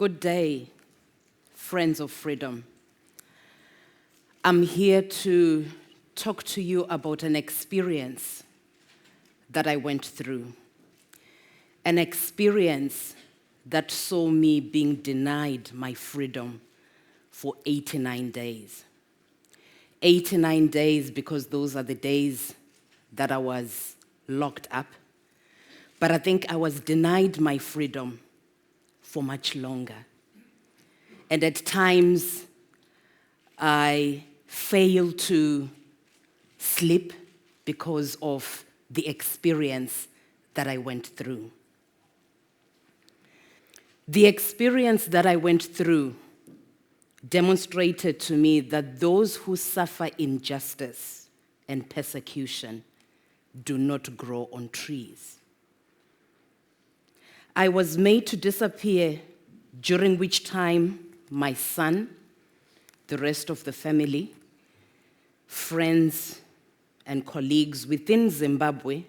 Good day, friends of freedom. I'm here to talk to you about an experience that I went through. An experience that saw me being denied my freedom for 89 days. 89 days because those are the days that I was locked up. But I think I was denied my freedom for much longer. And at times, I failed to sleep because of the experience that I went through. The experience that I went through demonstrated to me that those who suffer injustice and persecution do not grow on trees. I was made to disappear, during which time my son, the rest of the family, friends and colleagues within Zimbabwe,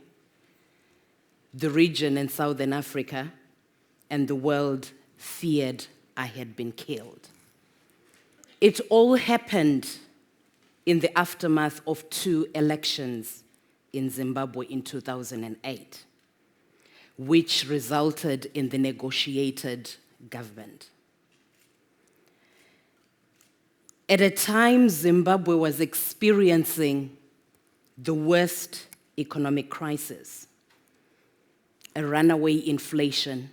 the region in Southern Africa, and the world feared I had been killed. It all happened in the aftermath of 2 elections in Zimbabwe in 2008, which resulted in the negotiated government. At a time, Zimbabwe was experiencing the worst economic crisis, a runaway inflation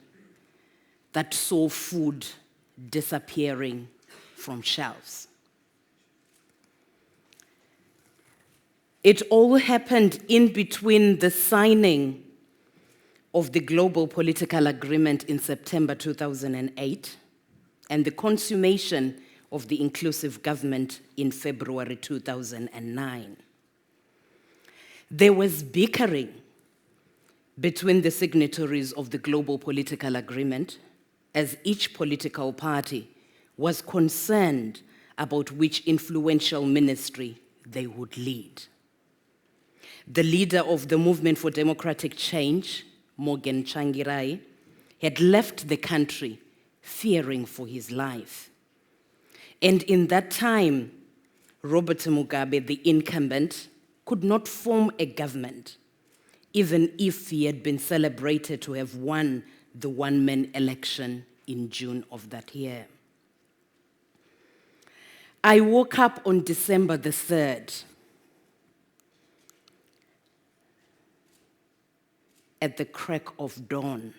that saw food disappearing from shelves. It all happened in between the signing of the global political agreement in September 2008 and the consummation of the inclusive government in February 2009. There was bickering between the signatories of the global political agreement, as each political party was concerned about which influential ministry they would lead. The leader of the Movement for Democratic Change, Morgan Tsvangirai, had left the country fearing for his life. And in that time, Robert Mugabe, the incumbent, could not form a government, even if he had been celebrated to have won the one-man election in June of that year. I woke up on December the 3rd at the crack of dawn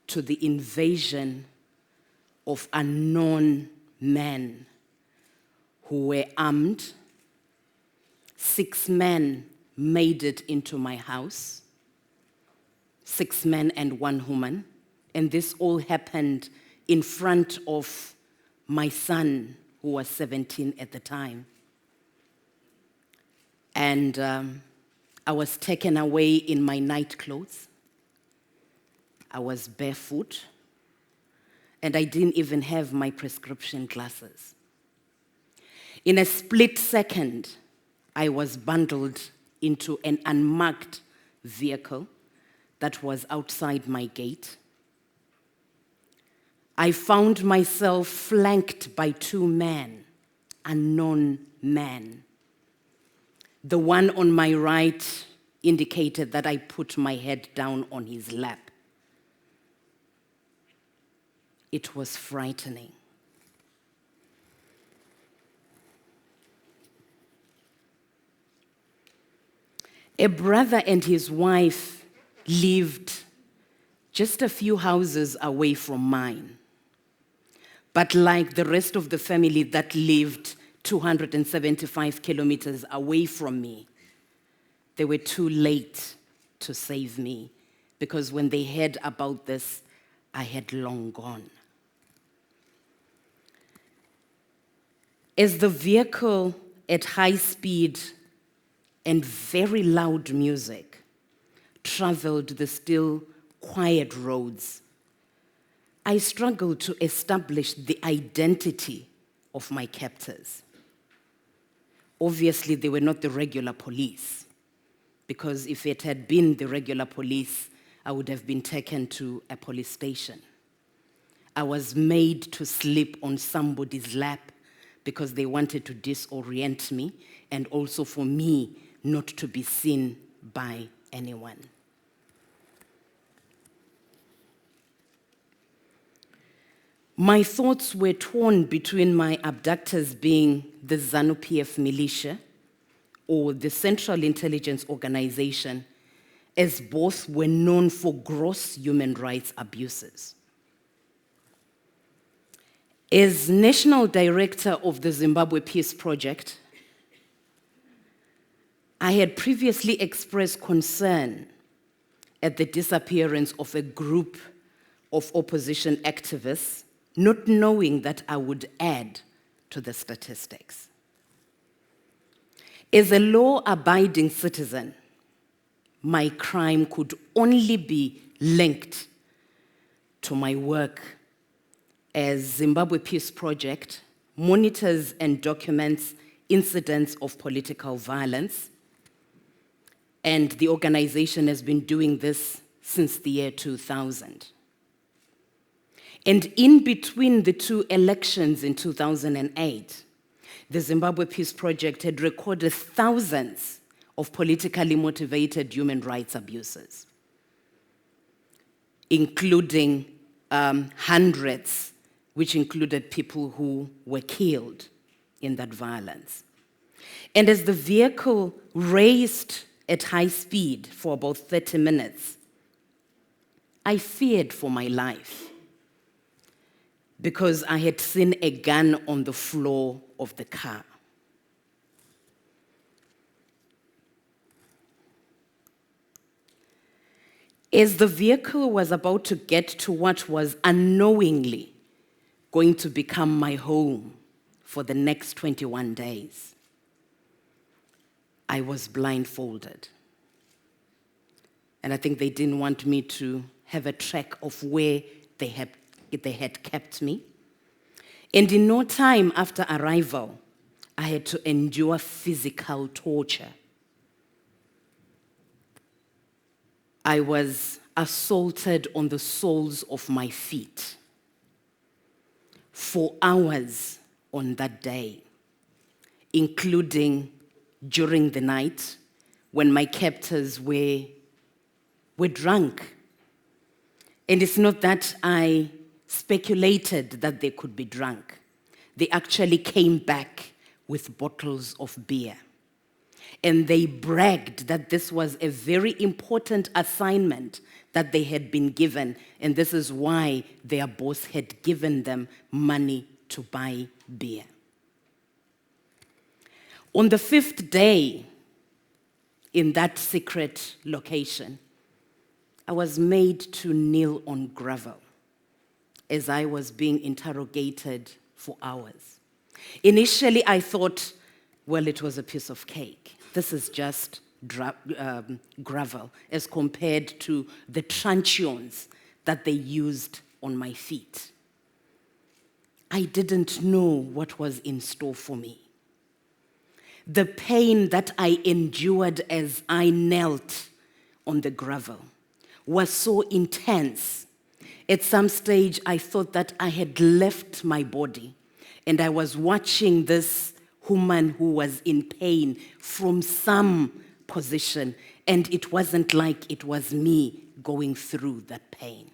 to the invasion of unknown men who were armed. 6 men made it into my house, 6 men and 1 woman, and this all happened in front of my son, who was 17 at the time. And I was taken away in my night clothes. I was barefoot, and I didn't even have my prescription glasses. In a split second, I was bundled into an unmarked vehicle that was outside my gate. I found myself flanked by 2 men, unknown men. The one on my right indicated that I put my head down on his lap. It was frightening. A brother and his wife lived just a few houses away from mine. But like the rest of the family that lived 275 kilometers away from me, they were too late to save me, because when they heard about this, I had long gone. As the vehicle at high speed and very loud music traveled the still quiet roads, I struggled to establish the identity of my captors. Obviously, they were not the regular police, because if it had been the regular police, I would have been taken to a police station. I was made to sleep on somebody's lap because they wanted to disorient me, and also for me not to be seen by anyone. My thoughts were torn between my abductors being the ZANU-PF militia or the Central Intelligence Organization, as both were known for gross human rights abuses. As National Director of the Zimbabwe Peace Project, I had previously expressed concern at the disappearance of a group of opposition activists, not knowing that I would add to the statistics. As a law-abiding citizen, my crime could only be linked to my work as Zimbabwe Peace Project monitors and documents incidents of political violence, and the organization has been doing this since the year 2000. And in between the two elections in 2008, the Zimbabwe Peace Project had recorded thousands of politically motivated human rights abuses, including hundreds, which included people who were killed in that violence. And as the vehicle raced at high speed for about 30 minutes, I feared for my life because I had seen a gun on the floor of the car. As the vehicle was about to get to what was unknowingly going to become my home for the next 21 days, I was blindfolded. And I think they didn't want me to have a track of where they had kept me. And in no time after arrival, I had to endure physical torture. I was assaulted on the soles of my feet for hours on that day, including during the night when my captors were drunk. And it's not that I speculated that they could be drunk. They actually came back with bottles of beer. And they bragged that this was a very important assignment that they had been given, and this is why their boss had given them money to buy beer. On the 5th day in that secret location, I was made to kneel on gravel as I was being interrogated for hours. Initially, I thought, well, it was a piece of cake. This is just gravel as compared to the truncheons that they used on my feet. I didn't know what was in store for me. The pain that I endured as I knelt on the gravel was so intense. At some stage, I thought that I had left my body, and I was watching this woman who was in pain from some position, and it wasn't like it was me going through that pain.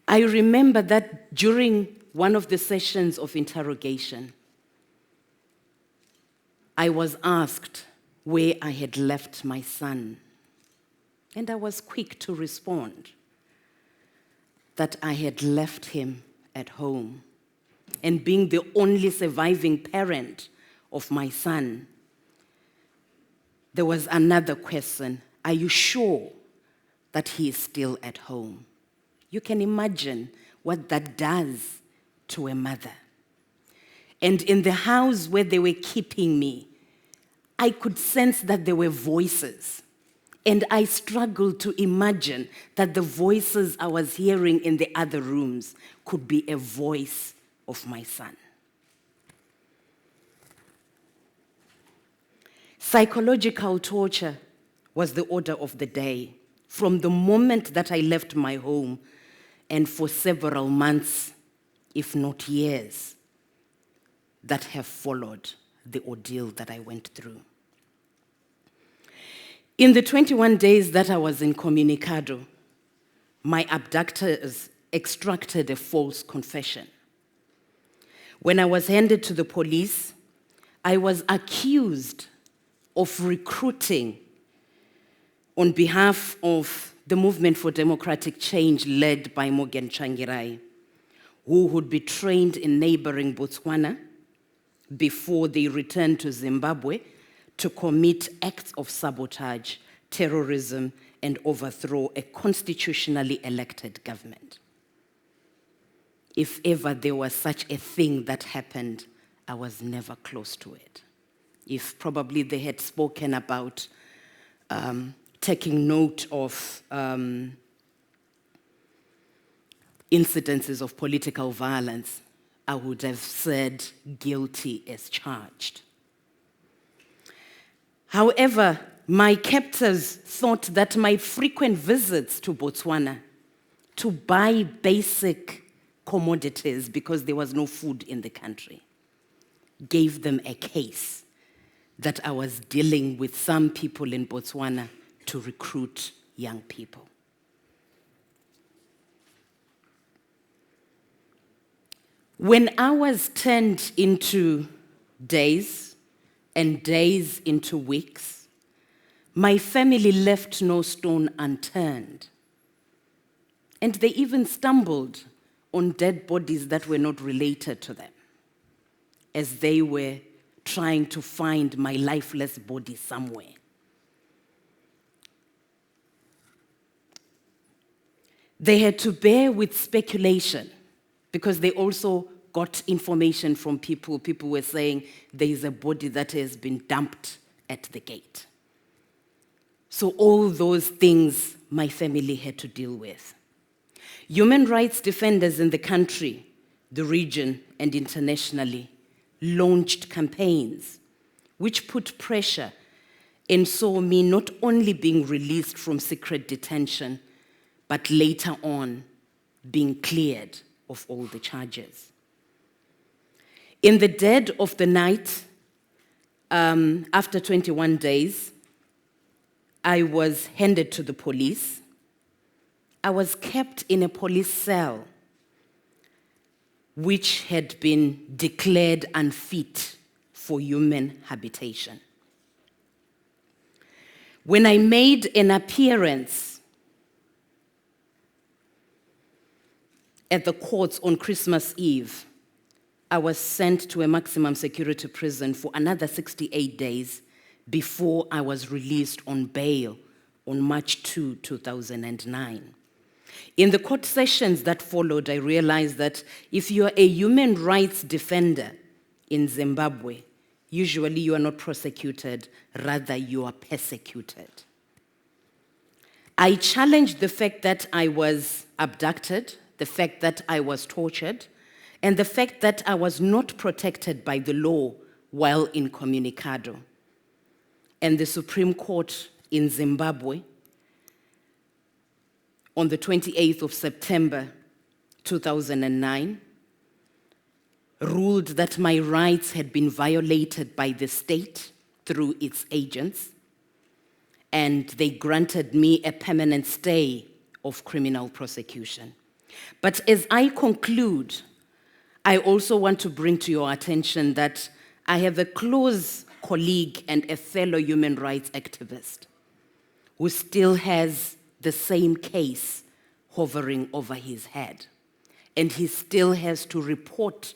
I remember that during one of the sessions of interrogation, I was asked where I had left my son. And I was quick to respond that I had left him at home. And being the only surviving parent of my son, there was another question: are you sure that he is still at home? You can imagine what that does to a mother. And in the house where they were keeping me, I could sense that there were voices. And I struggled to imagine that the voices I was hearing in the other rooms could be a voice of my son. Psychological torture was the order of the day from the moment that I left my home and for several months, if not years, that have followed the ordeal that I went through. In the 21 days that I was in Communicado, my abductors extracted a false confession. When I was handed to the police, I was accused of recruiting on behalf of the Movement for Democratic Change led by Morgan Tsvangirai, who would be trained in neighboring Botswana before they returned to Zimbabwe to commit acts of sabotage, terrorism, and overthrow a constitutionally elected government. If ever there was such a thing that happened, I was never close to it. If probably they had spoken about taking note of incidences of political violence, I would have said guilty as charged. However, my captors thought that my frequent visits to Botswana to buy basic commodities because there was no food in the country gave them a case that I was dealing with some people in Botswana to recruit young people. When hours turned into days and days into weeks, my family left no stone unturned. And they even stumbled on dead bodies that were not related to them, as they were trying to find my lifeless body somewhere. They had to bear with speculation because they also got information from people. People were saying there is a body that has been dumped at the gate. So all those things my family had to deal with. Human rights defenders in the country, the region, and internationally launched campaigns which put pressure and saw me not only being released from secret detention, but later on being cleared of all the charges. In the dead of the night, after 21 days, I was handed to the police. I was kept in a police cell which had been declared unfit for human habitation. When I made an appearance at the courts on Christmas Eve, I was sent to a maximum security prison for another 68 days before I was released on bail on March 2, 2009. In the court sessions that followed, I realized that if you're a human rights defender in Zimbabwe, usually you are not prosecuted, rather you are persecuted. I challenged the fact that I was abducted, the fact that I was tortured, and the fact that I was not protected by the law while in Communicado. And the Supreme Court in Zimbabwe, on the 28th of September 2009, ruled that my rights had been violated by the state through its agents, and they granted me a permanent stay of criminal prosecution. But as I conclude, I also want to bring to your attention that I have a close colleague and a fellow human rights activist who still has the same case hovering over his head. And he still has to report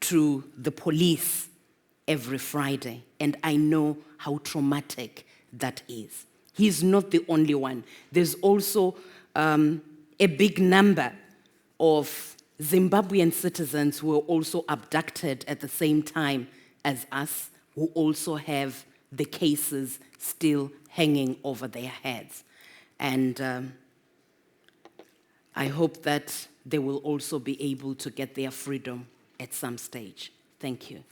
to the police every Friday. And I know how traumatic that is. He's not the only one. There's also a big number of Zimbabwean citizens who were also abducted at the same time as us, who also have the cases still hanging over their heads. And I hope that they will also be able to get their freedom at some stage. Thank you.